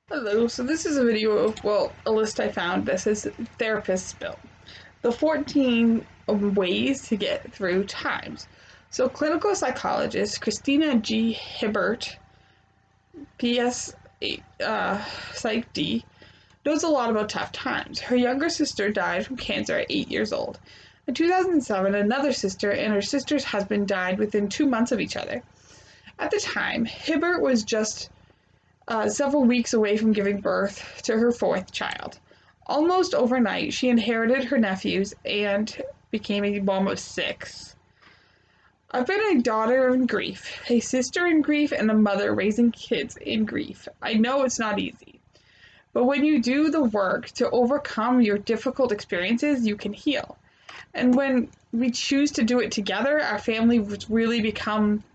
Hello, so this is a video of, well, a list I found that says Therapist Spill. The 14 ways to get through times. So clinical psychologist Christina G. Hibbert, PS Psych D, knows a lot about tough times. Her younger sister died from cancer at 8 years old. In 2007, another sister and her sister's husband died within 2 months of each other. At the time, Hibbert was just several weeks away from giving birth to her fourth child. Almost overnight, she inherited her nephews and became a mom of six. I've been a daughter in grief, a sister in grief, and a mother raising kids in grief. I know it's not easy, but when you do the work to overcome your difficult experiences, you can heal. And when we choose to do it together, our family would really become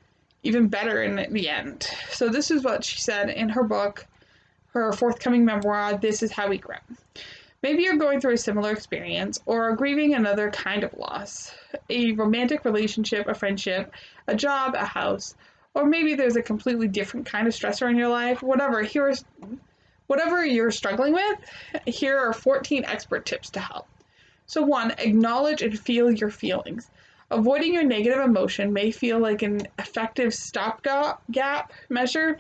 even better in the end. So this is what she said in her book, her forthcoming memoir, This Is How We Grow. Maybe you're going through a similar experience or are grieving another kind of loss, a romantic relationship, a friendship, a job, a house, or maybe there's a completely different kind of stressor in your life. Whatever you're struggling with, here are 14 expert tips to help. So 1, acknowledge and feel your feelings. Avoiding your negative emotion may feel like an effective stopgap measure,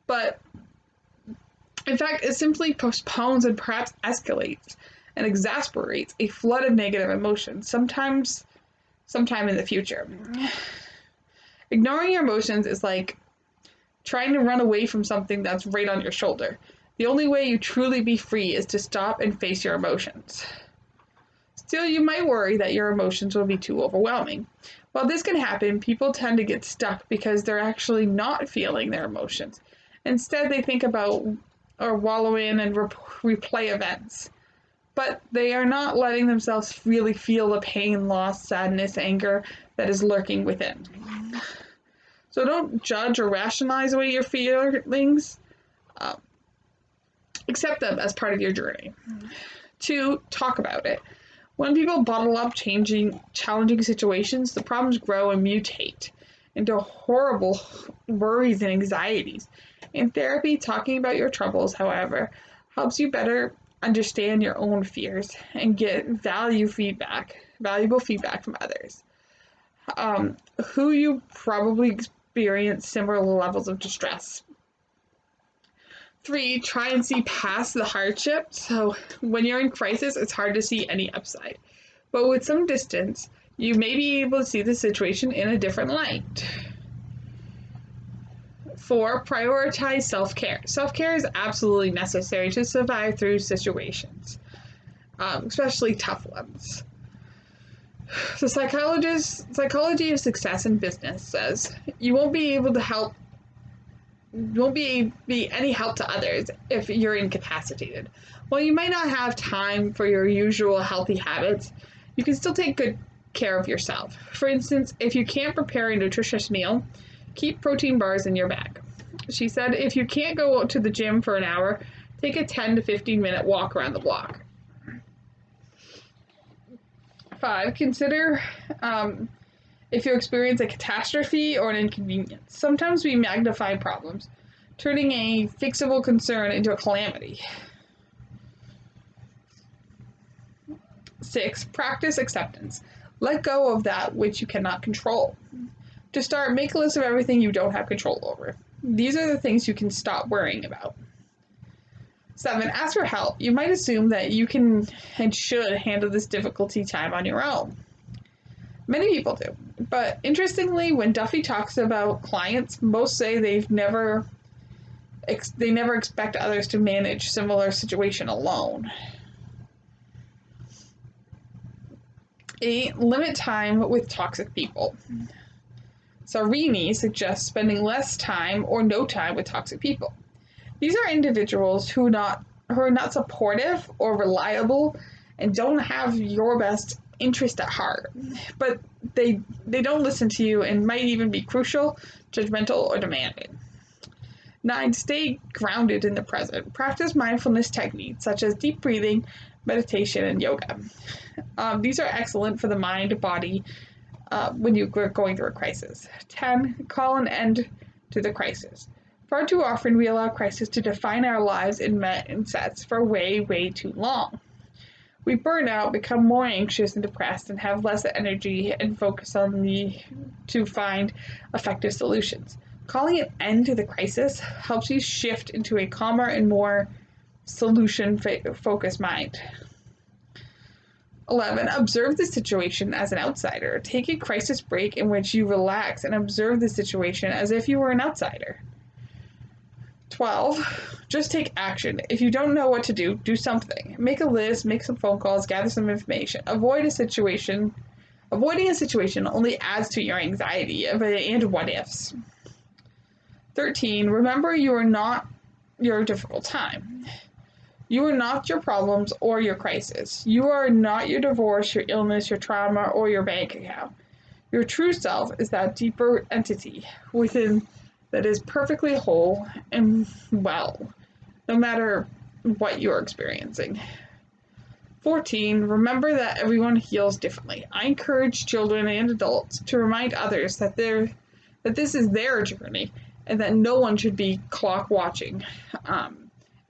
but in fact, it simply postpones and perhaps escalates and exasperates a flood of negative emotions, sometime in the future. Ignoring your emotions is like trying to run away from something that's right on your shoulder. The only way you truly be free is to stop and face your emotions. Still, you might worry that your emotions will be too overwhelming. While this can happen, people tend to get stuck because they're actually not feeling their emotions. Instead, they think about or wallow in and replay events. But they are not letting themselves really feel the pain, loss, sadness, anger that is lurking within. So don't judge or rationalize away your feelings. Accept them as part of your journey. 2, talk about it. When people bottle up challenging situations, the problems grow and mutate into horrible worries and anxieties. In therapy, talking about your troubles, however, helps you better understand your own fears and get valuable feedback from others who you probably experience similar levels of distress. 3, try and see past the hardship. So when you're in crisis, it's hard to see any upside. But with some distance, you may be able to see the situation in a different light. 4, prioritize self-care. Self-care is absolutely necessary to survive through situations, especially tough ones. The Psychology of Success in Business says you won't be any help to others if you're incapacitated. While you might not have time for your usual healthy habits, you can still take good care of yourself. For instance, if you can't prepare a nutritious meal, keep protein bars in your bag. She said if you can't go to the gym for an hour, take a 10 to 15 minute walk around the block. 5, consider if you experience a catastrophe or an inconvenience. Sometimes we magnify problems, turning a fixable concern into a calamity. 6, practice acceptance. Let go of that which you cannot control. To start, make a list of everything you don't have control over. These are the things you can stop worrying about. 7, ask for help. You might assume that you can and should handle this difficulty time on your own. Many people do. But interestingly, when Duffy talks about clients, most say they never expect others to manage similar situation alone. 8, limit time with toxic people. Sarini suggests spending less time or no time with toxic people. These are individuals who are not supportive or reliable and don't have your best interest at heart, but they don't listen to you and might even be crucial, judgmental, or demanding. 9, stay grounded in the present. Practice mindfulness techniques such as deep breathing, meditation, and yoga. These are excellent for the mind, body, when you're going through a crisis. 10, call an end to the crisis. Far too often we allow crisis to define our lives in mindsets for way, way too long. We burn out, become more anxious and depressed, and have less energy and focus to find effective solutions. Calling an end to the crisis helps you shift into a calmer and more solution-focused mind. 11. Observe the situation as an outsider. Take a crisis break in which you relax and observe the situation as if you were an outsider. 12. Just take action. If you don't know what to do, do something. Make a list, make some phone calls, gather some information. Avoiding a situation only adds to your anxiety and what ifs. 13. Remember you are not your difficult time. You are not your problems or your crisis. You are not your divorce, your illness, your trauma, or your bank account. Your true self is that deeper entity within that is perfectly whole and well, no matter what you're experiencing. 14. Remember that everyone heals differently. I encourage children and adults to remind others that this is their journey and that no one should be clock watching.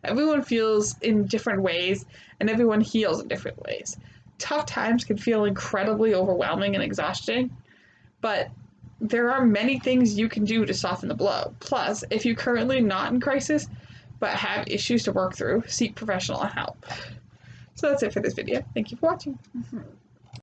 Everyone feels in different ways and everyone heals in different ways. Tough times can feel incredibly overwhelming and exhausting, but there are many things you can do to soften the blow. Plus, if you're currently not in crisis but have issues to work through, seek professional help. So that's it for this video. Thank you for watching.